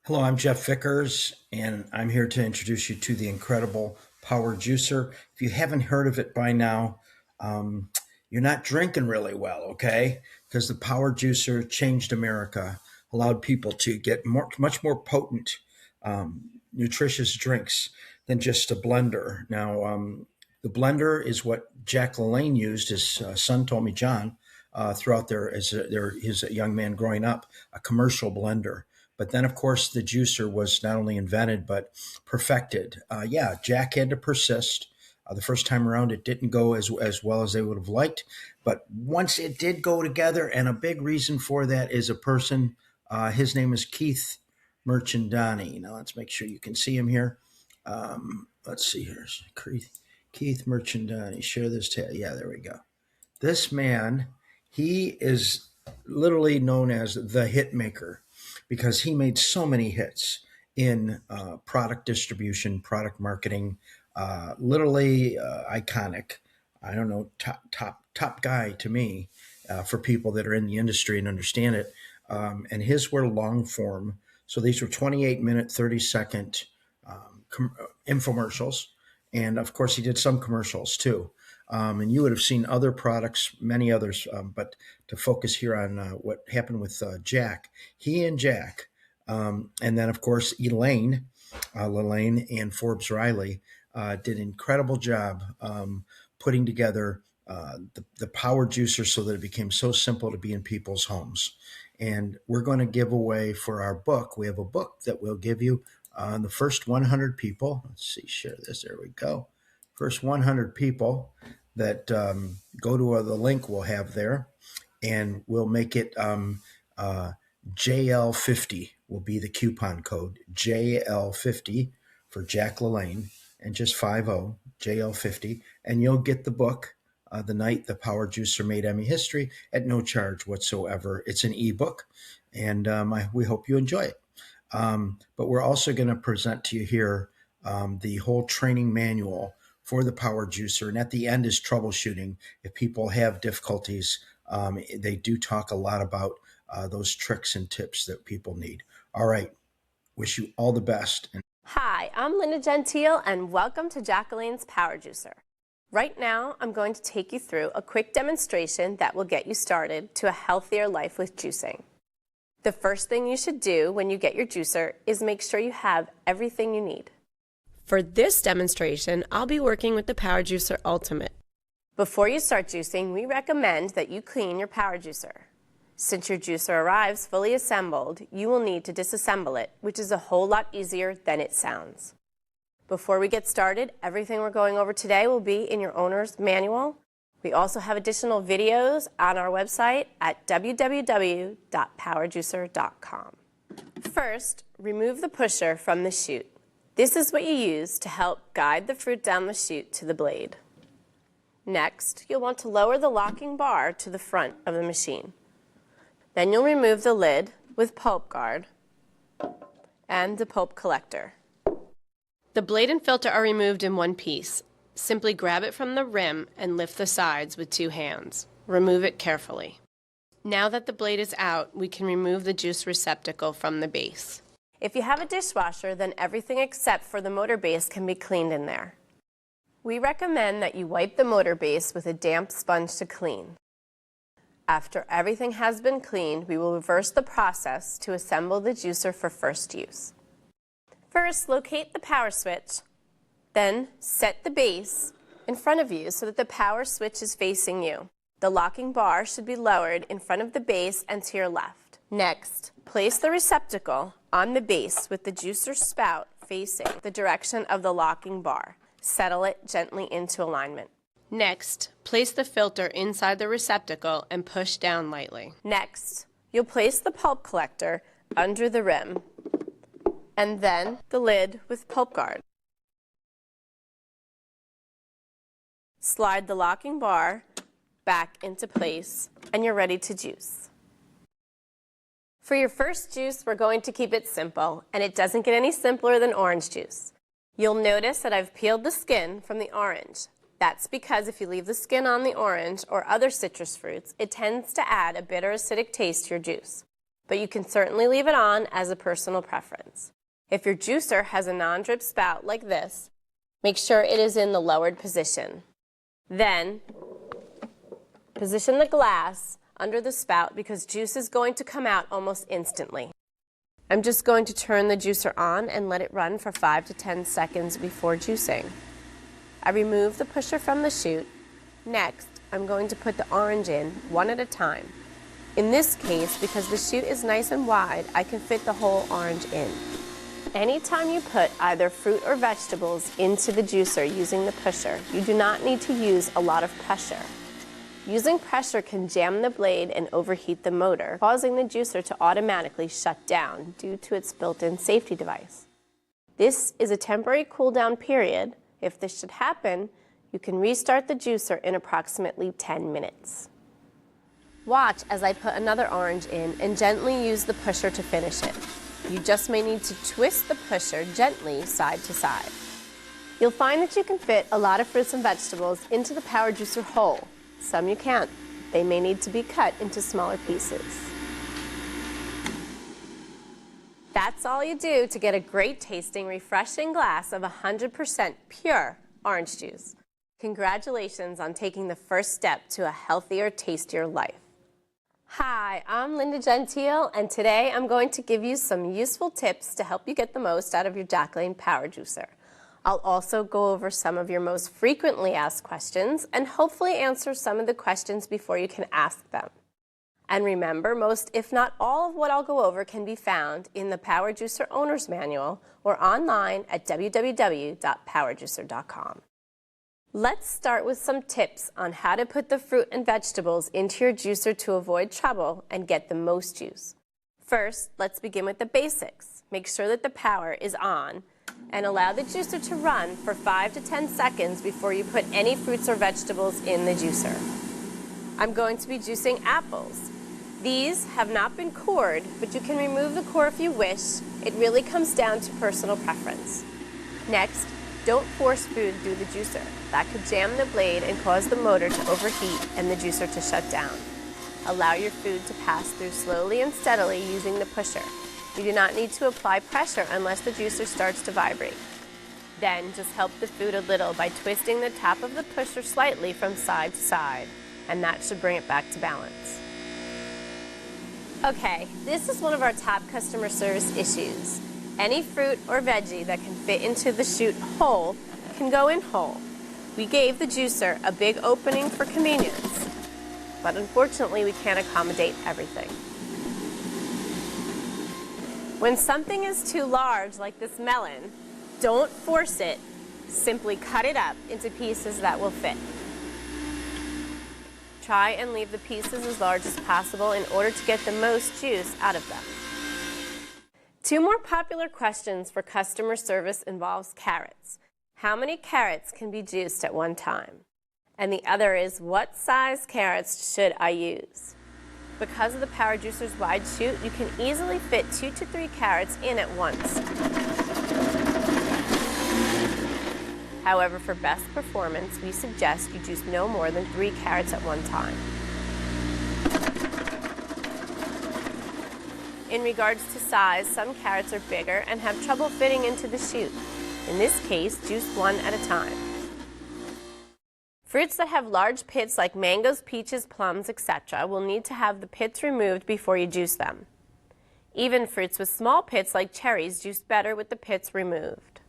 Hello, I'm Jeff Vickers, and I'm here to introduce you to the incredible Power Juicer. If you haven't heard of it by now, um, you're not drinking really well, okay? Because the Power Juicer changed America, allowed people to get much more potent, nutritious drinks than just a blender. Now, the blender is what Jack LaLanne used. His son told me, John, throughout his young man growing up, a commercial blender. But then, of course, the juicer was not only invented but perfected. Yeah, Jack had to persist. The first time around, it didn't go as well as they would have liked. But once it did go together, and a big reason for that is a person. His name is Keith Merchandani. Now, let's make sure you can see him here. Let's see here. Keith Merchandani. Share this tab. Yeah, there we go. This man, he is literally known as the hit maker because he made so many hits in product distribution, product marketing, literally iconic. I don't know, top guy to me for people that are in the industry and understand it. And his were long form, so these were 28-minute, 30-second infomercials, and of course he did some commercials too. And you would have seen other products, many others, but to focus here on what happened with Jack, he and Jack, and then of course Elaine, LaLanne and Forbes Riley did an incredible job putting together the power juicer so that it became so simple to be in people's homes. And we're going to give away for our book. We have a book that we'll give you the first 100 people. Let's see, share this. There we go. First 100 people that go to the link we'll have there, and we'll make it JL50 will be the coupon code, JL50 for Jack LaLanne, and just 50, JL50, and you'll get the book, The Night the Power Juicer Made Emmy History, at no charge whatsoever. It's an ebook, and we hope you enjoy it. But we're also going to present to you here the whole training manual for the power juicer. And at the end is troubleshooting. If people have difficulties, they do talk a lot about those tricks and tips that people need. All right. Wish you all the best. Hi, I'm Linda Gentile, and welcome to Jack LaLanne's Power Juicer. Right now, I'm going to take you through a quick demonstration that will get you started to a healthier life with juicing. The first thing you should do when you get your juicer is make sure you have everything you need. For this demonstration, I'll be working with the Power Juicer Ultimate. Before you start juicing, we recommend that you clean your Power Juicer. Since your juicer arrives fully assembled, you will need to disassemble it, which is a whole lot easier than it sounds. Before we get started, everything we're going over today will be in your owner's manual. We also have additional videos on our website at www.powerjuicer.com. First, remove the pusher from the chute. This is what you use to help guide the fruit down the chute to the blade. Next, you'll want to lower the locking bar to the front of the machine. Then you'll remove the lid with pulp guard and the pulp collector. The blade and filter are removed in one piece. Simply grab it from the rim and lift the sides with 2 hands. Remove it carefully. Now that the blade is out, we can remove the juice receptacle from the base. If you have a dishwasher, then everything except for the motor base can be cleaned in there. We recommend that you wipe the motor base with a damp sponge to clean. After everything has been cleaned, we will reverse the process to assemble the juicer for first use. First, locate the power switch. Then, set the base in front of you so that the power switch is facing you. The locking bar should be lowered in front of the base and to your left. Next, place the receptacle on the base with the juicer spout facing the direction of the locking bar. Settle it gently into alignment. Next, place the filter inside the receptacle and push down lightly. Next, you'll place the pulp collector under the rim and then the lid with pulp guard. Slide the locking bar back into place and you're ready to juice. For your first juice, we're going to keep it simple, and it doesn't get any simpler than orange juice. You'll notice that I've peeled the skin from the orange. That's because if you leave the skin on the orange or other citrus fruits, it tends to add a bitter acidic taste to your juice. but you can certainly leave it on as a personal preference. If your juicer has a non-drip spout like this, make sure it is in the lowered position. Then, position the glass under the spout because juice is going to come out almost instantly. I'm just going to turn the juicer on and let it run for 5 to 10 seconds before juicing. I remove the pusher from the chute. Next, I'm going to put the orange in one at a time. In this case, because the chute is nice and wide, I can fit the whole orange in. Anytime you put either fruit or vegetables into the juicer using the pusher, you do not need to use a lot of pressure. Using pressure can jam the blade and overheat the motor, causing the juicer to automatically shut down due to its built-in safety device. This is a temporary cool-down period. If this should happen, you can restart the juicer in approximately 10 minutes. Watch as I put another orange in and gently use the pusher to finish it. You just may need to twist the pusher gently side to side. You'll find that you can fit a lot of fruits and vegetables into the Power Juicer whole. Some you can't. They may need to be cut into smaller pieces. That's all you do to get a great tasting, refreshing glass of 100% pure orange juice. Congratulations on taking the first step to a healthier, tastier life. Hi, I'm Linda Gentile, and today I'm going to give you some useful tips to help you get the most out of your Jack LaLanne Power Juicer. I'll also go over some of your most frequently asked questions and hopefully answer some of the questions before you can ask them. And remember, most, if not all, of what I'll go over can be found in the Power Juicer Owner's Manual or online at www.powerjuicer.com. Let's start with some tips on how to put the fruit and vegetables into your juicer to avoid trouble and get the most juice. First, let's begin with the basics. Make sure that the power is on and allow the juicer to run for 5 to 10 seconds before you put any fruits or vegetables in the juicer. I'm going to be juicing apples. These have not been cored, but you can remove the core if you wish. It really comes down to personal preference. Next, don't force food through the juicer. That could jam the blade and cause the motor to overheat and the juicer to shut down. Allow your food to pass through slowly and steadily using the pusher. You do not need to apply pressure unless the juicer starts to vibrate. Then just help the food a little by twisting the top of the pusher slightly from side to side, and that should bring it back to balance. Okay, this is one of our top customer service issues. Any fruit or veggie that can fit into the chute whole can go in whole. We gave the juicer a big opening for convenience, but unfortunately we can't accommodate everything. When something is too large, like this melon, don't force it. Simply cut it up into pieces that will fit. Try and leave the pieces as large as possible in order to get the most juice out of them. Two more popular questions for customer service involves carrots. How many carrots can be juiced at one time? And the other is, what size carrots should I use? Because of the Power Juicer's wide chute, you can easily fit 2 to 3 carrots in at once. However, for best performance, we suggest you juice no more than 3 carrots at one time. In regards to size, some carrots are bigger and have trouble fitting into the chute. In this case, juice 1 at a time. Fruits that have large pits like mangoes, peaches, plums, etc. will need to have the pits removed before you juice them. Even fruits with small pits like cherries juice better with the pits removed.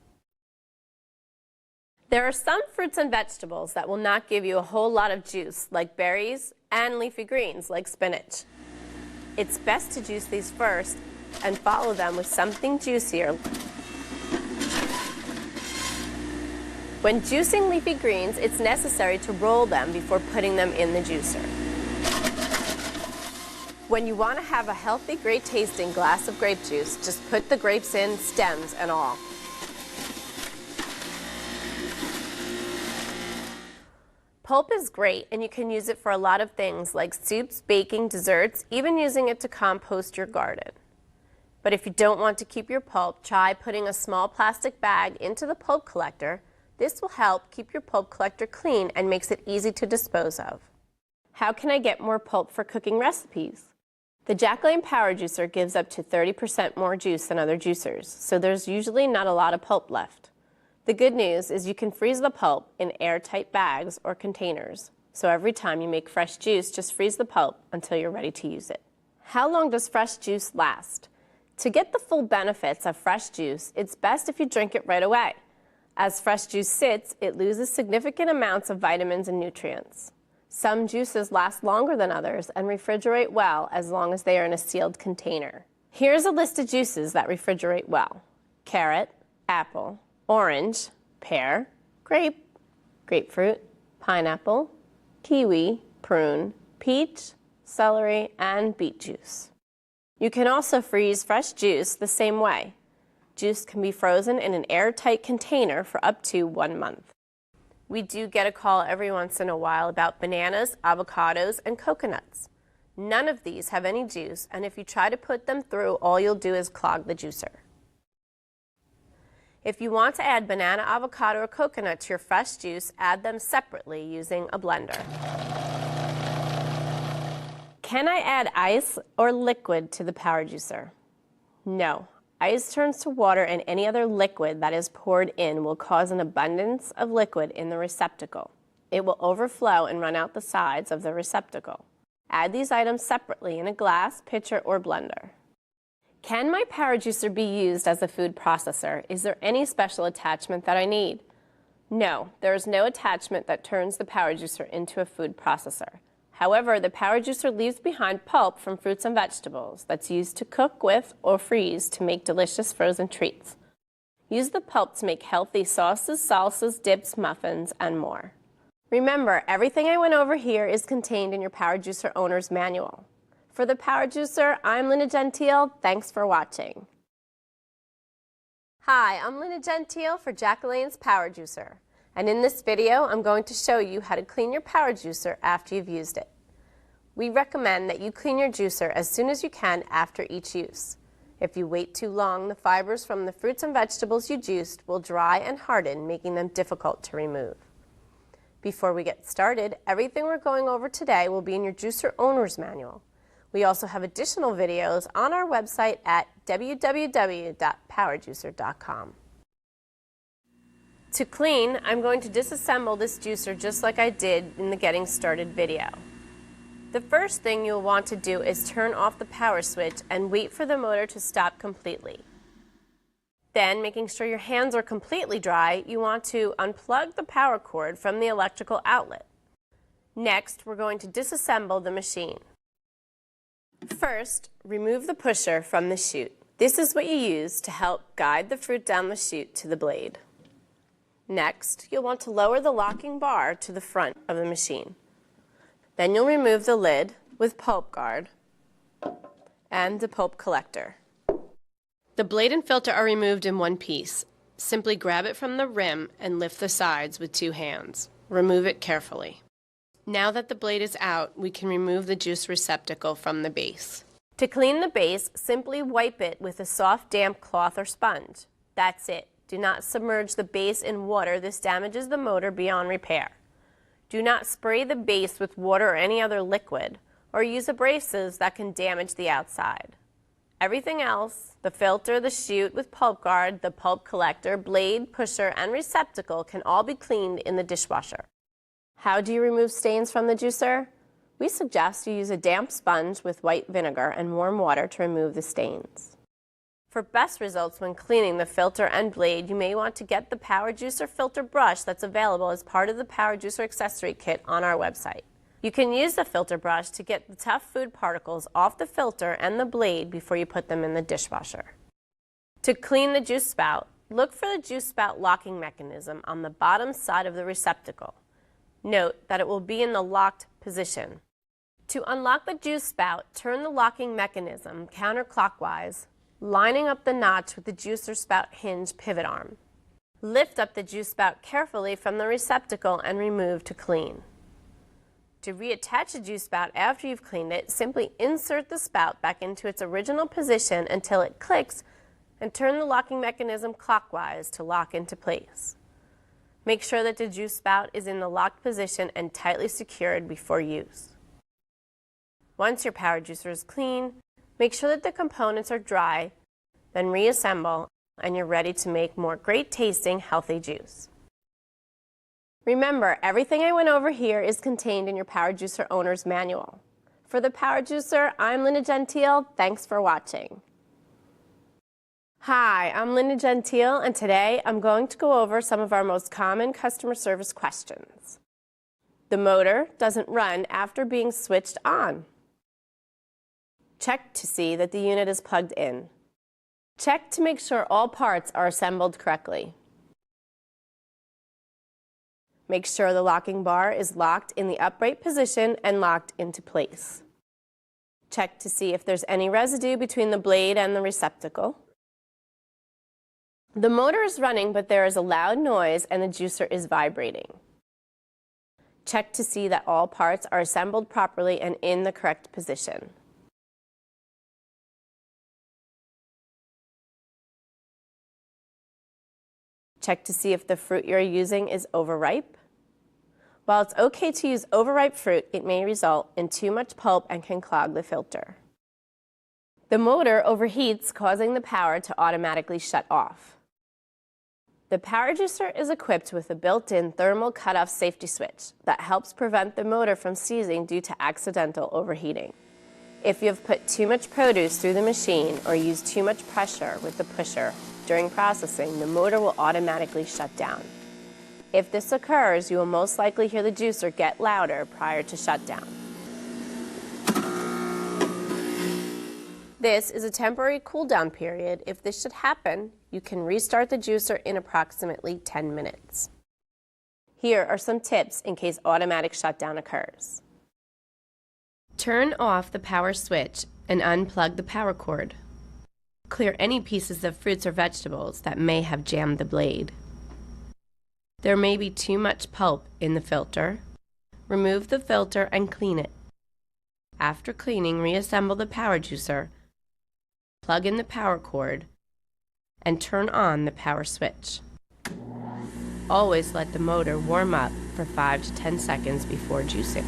There are some fruits and vegetables that will not give you a whole lot of juice, like berries and leafy greens like spinach. It's best to juice these first and follow them with something juicier. When juicing leafy greens, it's necessary to roll them before putting them in the juicer. When you want to have a healthy, great tasting glass of grape juice, just put the grapes in, stems and all. Pulp is great, and you can use it for a lot of things like soups, baking, desserts, even using it to compost your garden. But if you don't want to keep your pulp, try putting a small plastic bag into the pulp collector. This will help keep your pulp collector clean and makes it easy to dispose of. How can I get more pulp for cooking recipes? The Jack LaLanne Power Juicer gives up to 30% more juice than other juicers, so there's usually not a lot of pulp left. The good news is you can freeze the pulp in airtight bags or containers, so every time you make fresh juice, just freeze the pulp until you're ready to use it. How long does fresh juice last? To get the full benefits of fresh juice, it's best if you drink it right away. As fresh juice sits, it loses significant amounts of vitamins and nutrients. Some juices last longer than others and refrigerate well as long as they are in a sealed container. Here's a list of juices that refrigerate well: carrot, apple, orange, pear, grape, grapefruit, pineapple, kiwi, prune, peach, celery, and beet juice. You can also freeze fresh juice the same way. Juice can be frozen in an airtight container for up to 1 month. We do get a call every once in a while about bananas, avocados, and coconuts. None of these have any juice, and if you try to put them through, all you'll do is clog the juicer. If you want to add banana, avocado, or coconut to your fresh juice, add them separately using a blender. Can I add ice or liquid to the power juicer? No. Ice turns to water, and any other liquid that is poured in will cause an abundance of liquid in the receptacle. It will overflow and run out the sides of the receptacle. Add these items separately in a glass, pitcher, or blender. Can my power juicer be used as a food processor? Is there any special attachment that I need? No, there is no attachment that turns the power juicer into a food processor. However, the power juicer leaves behind pulp from fruits and vegetables that's used to cook with or freeze to make delicious frozen treats. Use the pulp to make healthy sauces, salsas, dips, muffins, and more. Remember, everything I went over here is contained in your power juicer owner's manual. For the power juicer, I'm Linda Gentile. Thanks for watching. Hi, I'm Linda Gentile for Jack LaLanne's Power Juicer. And in this video, I'm going to show you how to clean your power juicer after you've used it. We recommend that you clean your juicer as soon as you can after each use. If you wait too long, the fibers from the fruits and vegetables you juiced will dry and harden, making them difficult to remove. Before we get started, everything we're going over today will be in your juicer owner's manual. We also have additional videos on our website at www.powerjuicer.com. To clean, I'm going to disassemble this juicer just like I did in the Getting Started video. The first thing you'll want to do is turn off the power switch and wait for the motor to stop completely. Then, making sure your hands are completely dry, you want to unplug the power cord from the electrical outlet. Next, we're going to disassemble the machine. First, remove the pusher from the chute. This is what you use to help guide the fruit down the chute to the blade. Next, you'll want to lower the locking bar to the front of the machine. Then you'll remove the lid with pulp guard and the pulp collector. The blade and filter are removed in one piece. Simply grab it from the rim and lift the sides with 2 hands. Remove it carefully. Now that the blade is out, we can remove the juice receptacle from the base. To clean the base, simply wipe it with a soft, damp cloth or sponge. That's it. Do not submerge the base in water. This damages the motor beyond repair. Do not spray the base with water or any other liquid, or use abrasives that can damage the outside. Everything else, the filter, the chute with pulp guard, the pulp collector, blade, pusher, and receptacle can all be cleaned in the dishwasher. How do you remove stains from the juicer? We suggest you use a damp sponge with white vinegar and warm water to remove the stains. For best results when cleaning the filter and blade, you may want to get the Power Juicer filter brush that's available as part of the Power Juicer accessory kit on our website. You can use the filter brush to get the tough food particles off the filter and the blade before you put them in the dishwasher. To clean the juice spout, look for the juice spout locking mechanism on the bottom side of the receptacle. Note that it will be in the locked position. To unlock the juice spout, turn the locking mechanism counterclockwise, lining up the notch with the juicer spout hinge pivot arm. Lift up the juice spout carefully from the receptacle and remove to clean. To reattach the juice spout after you've cleaned it, simply insert the spout back into its original position until it clicks and turn the locking mechanism clockwise to lock into place. Make sure that the juice spout is in the locked position and tightly secured before use. Once your power juicer is clean, make sure that the components are dry, then reassemble, and you're ready to make more great tasting, healthy juice. Remember, everything I went over here is contained in your Power Juicer Owner's Manual. For the Power Juicer, I'm Linda Gentile. Thanks for watching. Hi, I'm Linda Gentile, and today I'm going to go over some of our most common customer service questions. The motor doesn't run after being switched on. Check to see that the unit is plugged in. Check to make sure all parts are assembled correctly. Make sure the locking bar is locked in the upright position and locked into place. Check to see if there's any residue between the blade and the receptacle. The motor is running, but there is a loud noise and the juicer is vibrating. Check to see that all parts are assembled properly and in the correct position. Check to see if the fruit you're using is overripe. While it's okay to use overripe fruit, it may result in too much pulp and can clog the filter. The motor overheats, causing the power to automatically shut off. The power juicer is equipped with a built-in thermal cutoff safety switch that helps prevent the motor from seizing due to accidental overheating. If you have put too much produce through the machine or used too much pressure with the pusher during processing, the motor will automatically shut down. If this occurs, you will most likely hear the juicer get louder prior to shutdown. This is a temporary cool-down period. If this should happen, you can restart the juicer in approximately 10 minutes. Here are some tips in case automatic shutdown occurs. Turn off the power switch and unplug the power cord. Clear any pieces of fruits or vegetables that may have jammed the blade. There may be too much pulp in the filter. Remove the filter and clean it. After cleaning, reassemble the power juicer, plug in the power cord, and turn on the power switch. Always let the motor warm up for 5 to 10 seconds before juicing.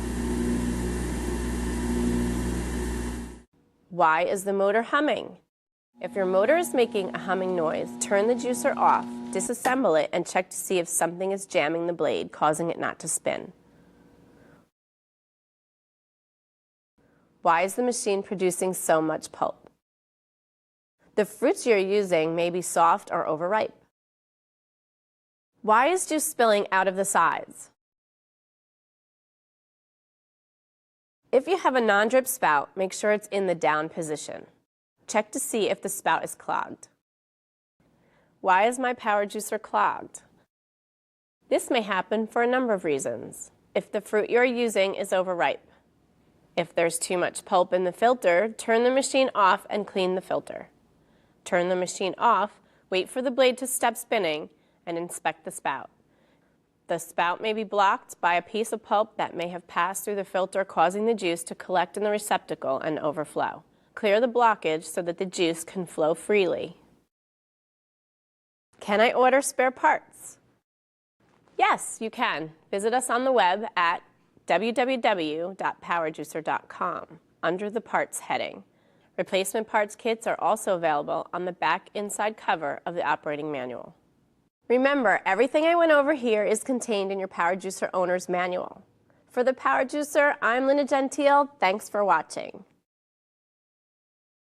Why is the motor humming? If your motor is making a humming noise, turn the juicer off, disassemble it, and check to see if something is jamming the blade, causing it not to spin. Why is the machine producing so much pulp? The fruits you're using may be soft or overripe. Why is juice spilling out of the sides? If you have a non-drip spout, make sure it's in the down position. Check to see if the spout is clogged. Why is my power juicer clogged? This may happen for a number of reasons. If the fruit you're using is overripe. If there's too much pulp in the filter, turn the machine off and clean the filter. Turn the machine off, wait for the blade to stop spinning, and inspect the spout. The spout may be blocked by a piece of pulp that may have passed through the filter, causing the juice to collect in the receptacle and overflow. Clear the blockage so that the juice can flow freely. Can I order spare parts? Yes, you can. Visit us on the web at www.powerjuicer.com under the Parts heading. Replacement parts kits are also available on the back inside cover of the operating manual. Remember, everything I went over here is contained in your Power Juicer Owner's Manual. For the Power Juicer, I'm Linda Gentile. Thanks for watching.